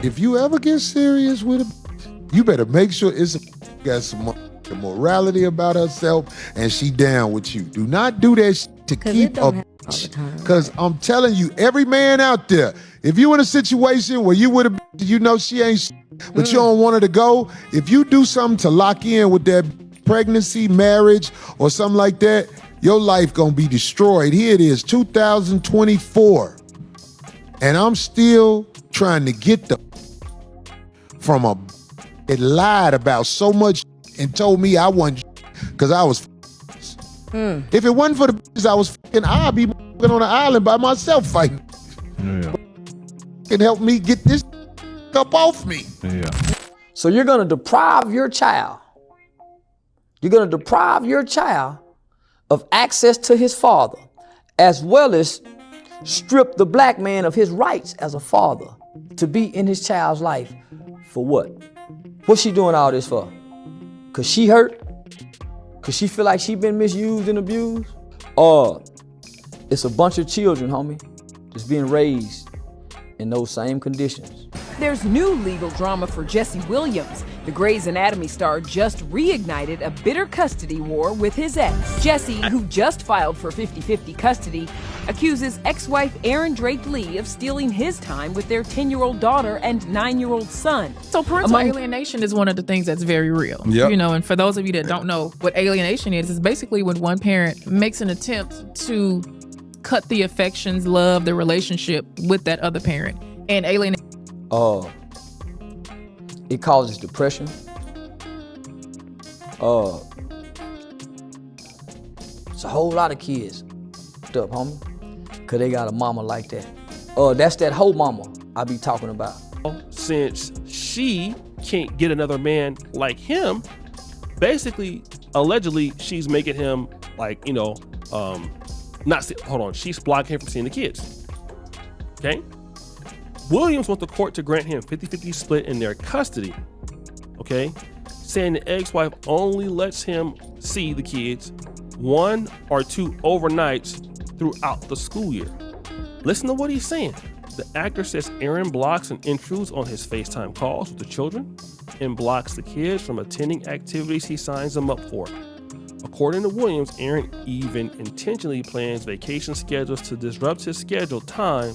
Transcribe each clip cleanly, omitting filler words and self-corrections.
If you ever get serious with a, you better make sure it's got some morality about herself and she down with you. Do not do that to keep a because I'm telling you, every man out there, if you in a situation where you with a you know she ain't but you don't want her to go, if you do something to lock in with that pregnancy, marriage, or something like that, your life gonna be destroyed. Here it is, 2024. And I'm still trying to get the from a it lied about so much and told me I wasn't because I was If it wasn't for the bitches I was fucking, I'd be on an island by myself fighting. Yeah. Can help me get this up off me. Yeah. So you're gonna deprive your child. You're gonna deprive your child of access to his father, as well as strip the black man of his rights as a father to be in his child's life. For what? What's she doing all this for? Cause she hurt? Cause she feel like she been misused and abused? Or it's a bunch of children, homie, that's being raised in those same conditions. There's new legal drama for Jessie Williams. The Grey's Anatomy star just reignited a bitter custody war with his ex. Jessie, who just filed for 50-50 custody, accuses ex-wife Erin Drake Lee of stealing his time with their 10-year-old daughter and 9-year-old son. So parental alienation is one of the things that's very real. Yep. You know, and for those of you that don't know what alienation is, it's basically when one parent makes an attempt to cut the affections, love, the relationship with that other parent. And alienation. It causes depression. It's a whole lot of kids up, homie, cause they got a mama like that. That's that whole mama I be talking about. Since she can't get another man like him, basically, allegedly, she's making him like, you know, she's blocking him from seeing the kids. Okay? Williams wants the court to grant him 50-50 split in their custody, okay? Saying the ex-wife only lets him see the kids 1 or 2 overnights throughout the school year. Listen to what he's saying. The actor says Aaron blocks and intrudes on his FaceTime calls with the children and blocks the kids from attending activities he signs them up for. According to Williams, Aaron even intentionally plans vacation schedules to disrupt his scheduled time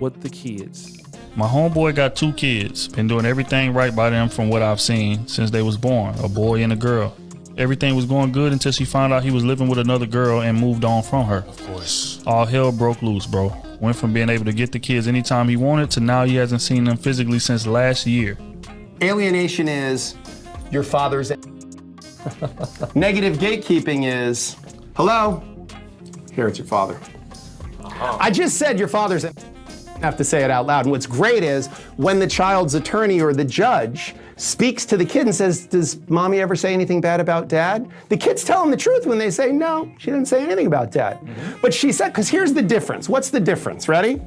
with the kids. My homeboy got 2 kids, been doing everything right by them from what I've seen since they was born, a boy and a girl. Everything was going good until she found out he was living with another girl and moved on from her. Of course. All hell broke loose, bro. Went from being able to get the kids anytime he wanted to now he hasn't seen them physically since last year. Alienation is your father's. Negative gatekeeping is, hello, here it's your father. I just said your father's. Have to say it out loud. And what's great is when the child's attorney or the judge speaks to the kid and says, does mommy ever say anything bad about dad? The kids tell him the truth when they say, no, she didn't say anything about dad. But she said, because here's the difference. What's the difference? Ready?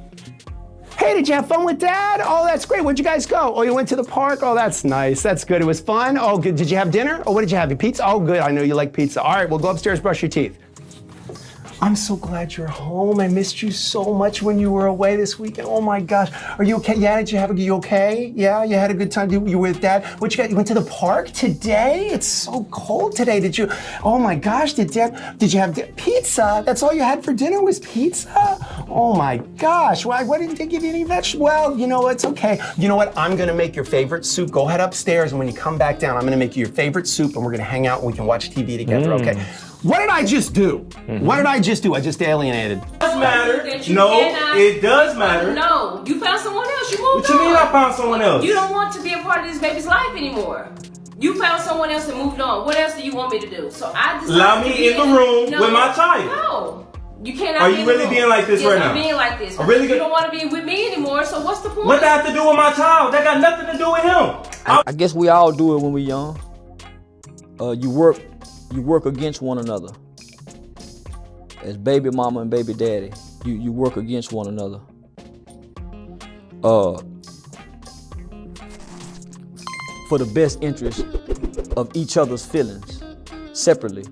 Hey, did you have fun with dad? Oh, that's great. Where'd you guys go? Oh, you went to the park? Oh, that's nice. That's good. It was fun. Oh, good. Did you have dinner? Oh, what did you have? Pizza? Oh, good. I know you like pizza. All right, well, go upstairs, brush your teeth. I'm so glad you're home. I missed you so much when you were away this weekend. Oh my gosh. Are you okay? Yeah, you okay? Yeah, you had a good time. You were with dad? What you got? You went to the park today? It's so cold today. Oh my gosh, did you have pizza? That's all you had for dinner was pizza? Oh my gosh, why didn't they give you any vegetables? Well, you know, it's okay. You know what? I'm gonna make your favorite soup. Go ahead upstairs and when you come back down, I'm gonna make you your favorite soup and we're gonna hang out and we can watch TV together, okay? What did I just do? What did I just do? I just alienated. It does matter. It does matter. No, you found someone else. You moved on. What you mean I found someone else? You don't want to be a part of this baby's life anymore. You found someone else and moved on. What else do you want me to do? So I decided allow me in the room with my child. No. You cannot. Are you really being like this right now? I'm being like this. Really you don't want to be with me anymore, so what's the point? What that have to do with my child? That got nothing to do with him. I guess we all do it when we're young. You work against one another. As baby mama and baby daddy, you work against one another. For the best interest of each other's feelings, separately.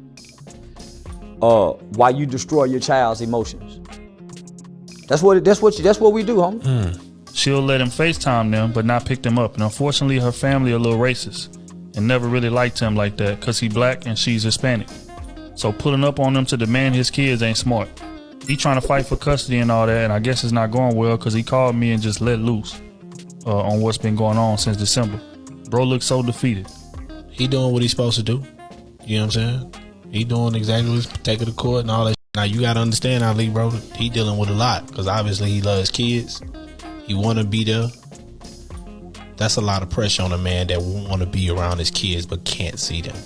While you destroy your child's emotions. That's what we do, homie. She'll let him FaceTime them, but not pick them up. And unfortunately, her family a little racist and never really liked him like that because he black and she's Hispanic. So pulling up on them to demand his kids ain't smart. He trying to fight for custody and all that, and I guess it's not going well because he called me and just let loose on what's been going on since December. Bro looks so defeated. He doing what he's supposed to do. You know what I'm saying? He doing exactly what he's taking to court and all that. Now you gotta understand, Ali, bro, he dealing with a lot because obviously he loves kids. He want to be there. That's a lot of pressure on a man that want to be around his kids but can't see them.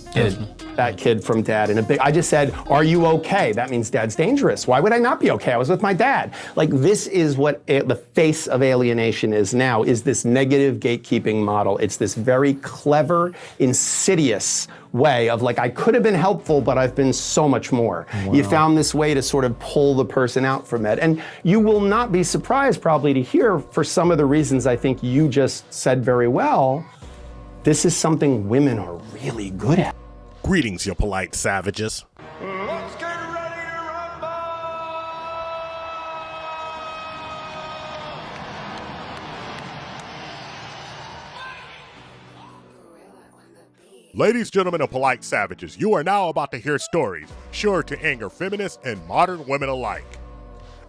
That kid from dad in a big, I just said, are you okay? That means dad's dangerous. Why would I not be okay? I was with my dad. Like, this is what the face of alienation is now, is this negative gatekeeping model. It's this very clever, insidious way of like, I could have been helpful, but I've been so much more. Wow. You found this way to sort of pull the person out from it. And you will not be surprised probably to hear, for some of the reasons I think you just said very well, this is something women are really good at. Greetings, you polite savages. Let's get ready to rumble! Ladies, gentlemen, and polite savages, you are now about to hear stories sure to anger feminists and modern women alike.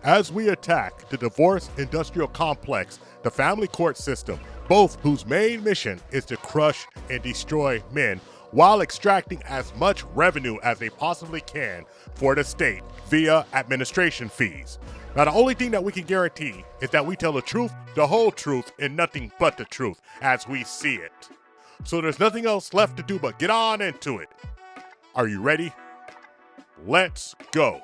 As we attack the divorce industrial complex, the family court system, both whose main mission is to crush and destroy men, while extracting as much revenue as they possibly can for the state via administration fees. Now, the only thing that we can guarantee is that we tell the truth, the whole truth, and nothing but the truth as we see it. So there's nothing else left to do but get on into it. Are you ready? Let's go.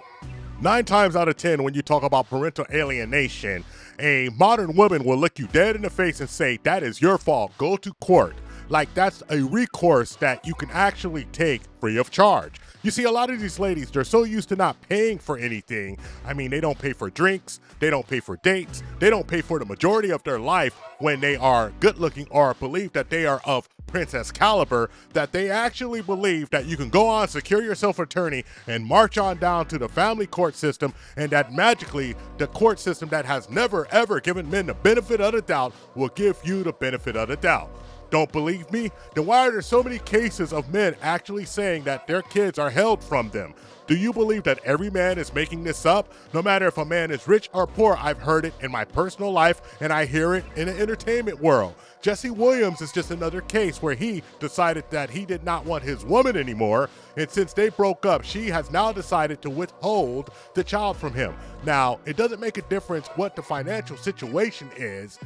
9 times out of 10, when you talk about parental alienation, a modern woman will look you dead in the face and say, that is your fault, go to court. Like that's a recourse that you can actually take free of charge. You see, a lot of these ladies, they're so used to not paying for anything. I mean, they don't pay for drinks, they don't pay for dates, they don't pay for the majority of their life when they are good looking or believe that they are of princess caliber, that they actually believe that you can go on, secure yourself an attorney, and march on down to the family court system, and that magically the court system that has never ever given men the benefit of the doubt will give you the benefit of the doubt. Don't believe me? Then why are there so many cases of men actually saying that their kids are held from them? Do you believe that every man is making this up? No matter if a man is rich or poor, I've heard it in my personal life and I hear it in the entertainment world. Jesse Williams is just another case where he decided that he did not want his woman anymore, and since they broke up, she has now decided to withhold the child from him. Now, it doesn't make a difference what the financial situation is,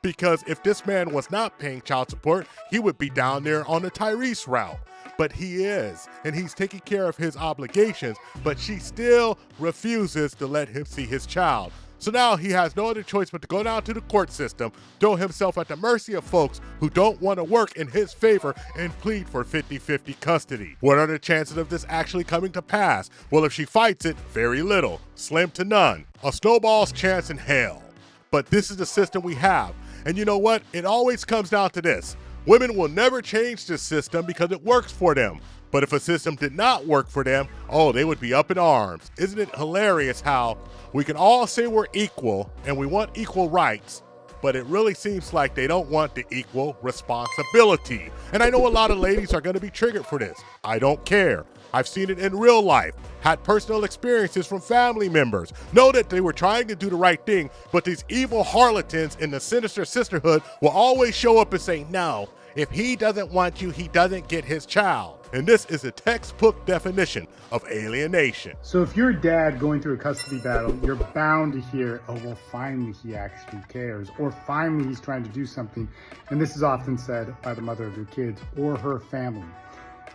because if this man was not paying child support, he would be down there on the Tyrese route. But he is, and he's taking care of his obligations, but she still refuses to let him see his child. So now he has no other choice but to go down to the court system, throw himself at the mercy of folks who don't want to work in his favor, and plead for 50-50 custody. What are the chances of this actually coming to pass? Well, if she fights it, very little, slim to none. A snowball's chance in hell. But this is the system we have. And you know what? It always comes down to this. Women will never change this system because it works for them. But if a system did not work for them, oh, they would be up in arms. Isn't it hilarious how we can all say we're equal and we want equal rights, but it really seems like they don't want the equal responsibility. And I know a lot of ladies are going to be triggered for this. I don't care. I've seen it in real life, had personal experiences from family members, know that they were trying to do the right thing, but these evil harlotans in the sinister sisterhood will always show up and say, no, if he doesn't want you, he doesn't get his child. And this is a textbook definition of alienation. So if you're a dad going through a custody battle, you're bound to hear, oh, well, finally he actually cares, or finally he's trying to do something. And this is often said by the mother of your kids or her family.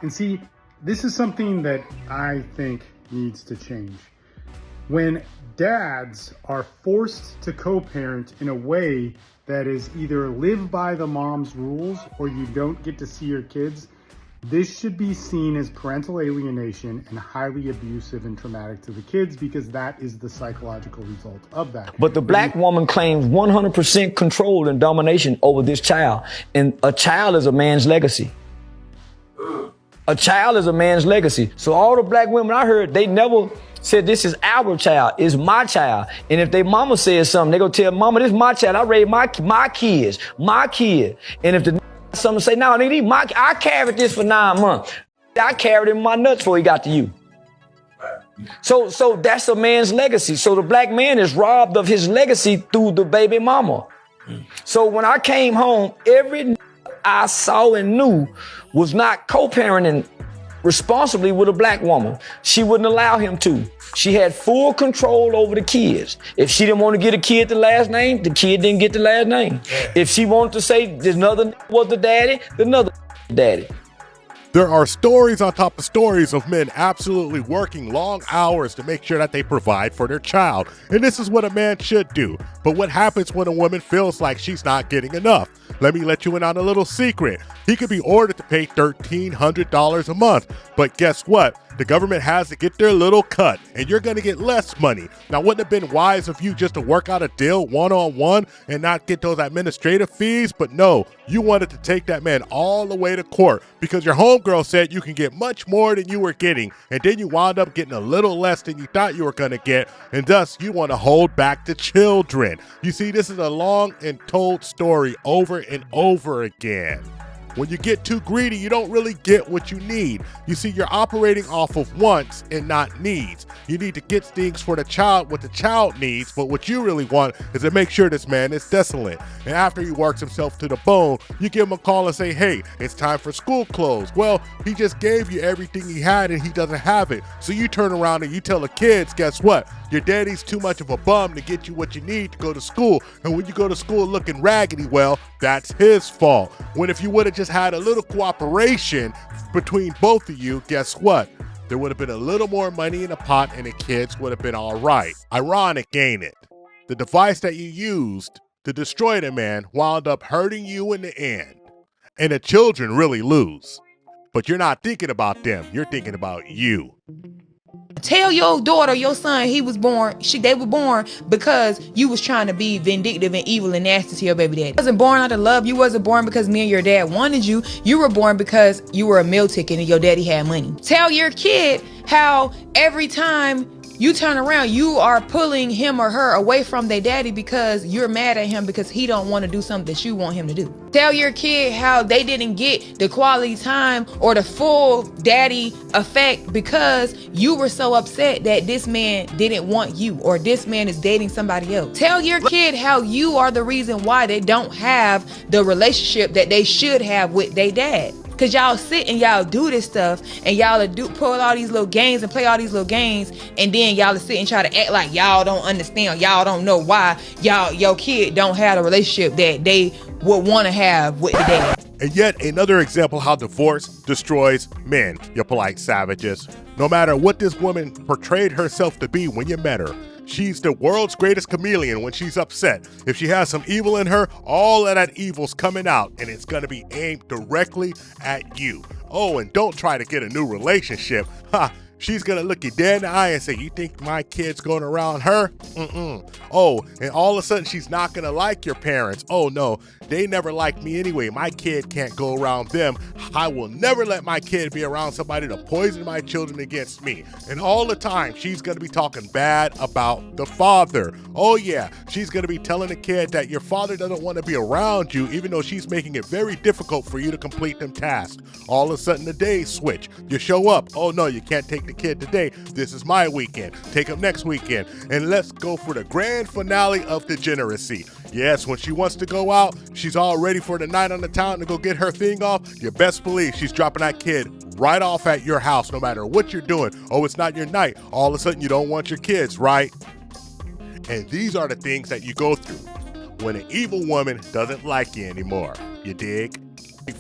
And see, this is something that I think needs to change. When dads are forced to co-parent in a way that is either live by the mom's rules or you don't get to see your kids, this should be seen as parental alienation and highly abusive and traumatic to the kids, because that is the psychological result of that. But the black woman claims 100% control and domination over this child. And a child is a man's legacy. A child is a man's legacy. So all the black women I heard, they never said, this is our child, it's my child. And if their mama says something, they go tell mama, this is my child, I raised my kids, my kid. And if the something say, no, I carried this for 9 months. I carried him in my nuts before he got to you. So that's a man's legacy. So the black man is robbed of his legacy through the baby mama. So when I came home, every I saw and knew was not co-parenting responsibly with a black woman. She wouldn't allow him to. She had full control over the kids. If she didn't want to get a kid the last name, the kid didn't get the last name. If she wanted to say this another was the daddy, the another daddy. There are stories on top of stories of men absolutely working long hours to make sure that they provide for their child. And this is what a man should do. But what happens when a woman feels like she's not getting enough? Let me let you in on a little secret. He could be ordered to pay $1,300 a month. But guess what? The government has to get their little cut, and you're going to get less money. Now, wouldn't it have been wise of you just to work out a deal one-on-one and not get those administrative fees? But no, you wanted to take that man all the way to court because your homegirl said you can get much more than you were getting, and then you wound up getting a little less than you thought you were going to get, and thus you want to hold back the children. You see, this is a long and told story over and over again. When you get too greedy, you don't really get what you need. You see, you're operating off of wants and not needs. You need to get things for the child what the child needs, but what you really want is to make sure this man is desolate. And after he works himself to the bone, you give him a call and say, hey, it's time for school clothes. Well, he just gave you everything he had and he doesn't have it. So you turn around and you tell the kids, guess what? Your daddy's too much of a bum to get you what you need to go to school. And when you go to school looking raggedy, well, that's his fault. When if you would have just had a little cooperation between both of you, guess what? There would have been a little more money in the pot and the kids would have been all right. Ironic, ain't it? The device that you used to destroy the man wound up hurting you in the end. And the children really lose. But you're not thinking about them. You're thinking about you. Tell your daughter, your son, they were born because you was trying to be vindictive and evil and nasty to your baby daddy. You wasn't born out of love. You wasn't born because me and your dad wanted you. You were born because you were a meal ticket and your daddy had money. Tell your kid how every time you turn around, you are pulling him or her away from their daddy because you're mad at him because he don't want to do something that you want him to do. Tell your kid how they didn't get the quality time or the full daddy effect because you were so upset that this man didn't want you or this man is dating somebody else. Tell your kid how you are the reason why they don't have the relationship that they should have with their dad. Cause y'all sit and y'all do this stuff and y'all pull all these little games and play all these little games and then y'all sit and try to act like y'all don't understand, y'all don't know why your kid don't have a relationship that they would want to have with the dad. And yet another example how divorce destroys men, you polite savages. No matter what this woman portrayed herself to be when you met her, she's the world's greatest chameleon when she's upset. If she has some evil in her, all of that evil's coming out and it's gonna be aimed directly at you. Oh, and don't try to get a new relationship. Ha! She's gonna look you dead in the eye and say, you think my kid's going around her? Oh, and all of a sudden she's not gonna like your parents. Oh no, they never liked me anyway. My kid can't go around them. I will never let my kid be around somebody to poison my children against me. And all the time she's gonna be talking bad about the father. Oh yeah, she's gonna be telling the kid that your father doesn't want to be around you, even though she's making it very difficult for you to complete them tasks. All of a sudden the days switch. You show up. Oh no, you can't take the kid today. This is my weekend. Take him next weekend. And let's go for the grand finale of degeneracy. Yes, when she wants to go out, she's all ready for the night on the town to go get her thing off. You best believe she's dropping that kid right off at your house no matter what you're doing. Oh, it's not your night. All of a sudden you don't want your kids, right? And these are the things that you go through when an evil woman doesn't like you anymore. You dig?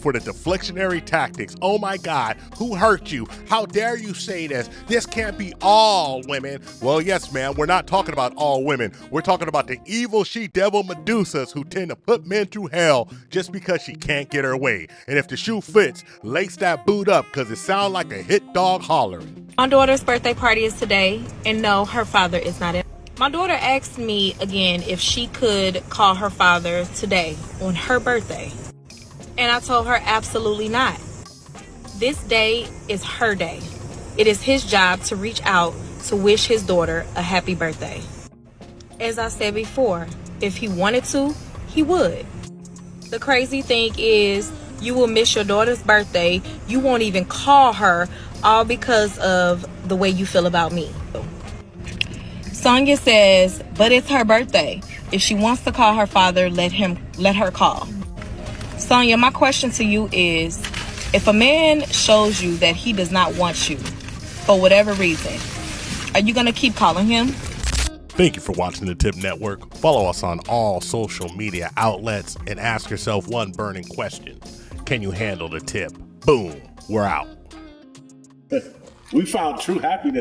For the deflectionary tactics. Oh my God, who hurt you? How dare you say this? This can't be all women. Well, yes, ma'am, we're not talking about all women. We're talking about the evil she-devil Medusas who tend to put men through hell just because she can't get her way. And if the shoe fits, lace that boot up because it sounds like a hit dog hollering. My daughter's birthday party is today, and no, her father is not in. My daughter asked me again if she could call her father today on her birthday. And I told her absolutely not. This day is her day. It is his job to reach out to wish his daughter a happy birthday. As I said before, if he wanted to, he would. The crazy thing is, you will miss your daughter's birthday. You won't even call her, all because of the way you feel about me. Sonya says, but it's her birthday. If she wants to call her father, let her call. Sonya, my question to you is, if a man shows you that he does not want you for whatever reason, are you going to keep calling him? Thank you for watching the Tip Network. Follow us on all social media outlets and ask yourself one burning question. Can you handle the tip? Boom. We're out. We found true happiness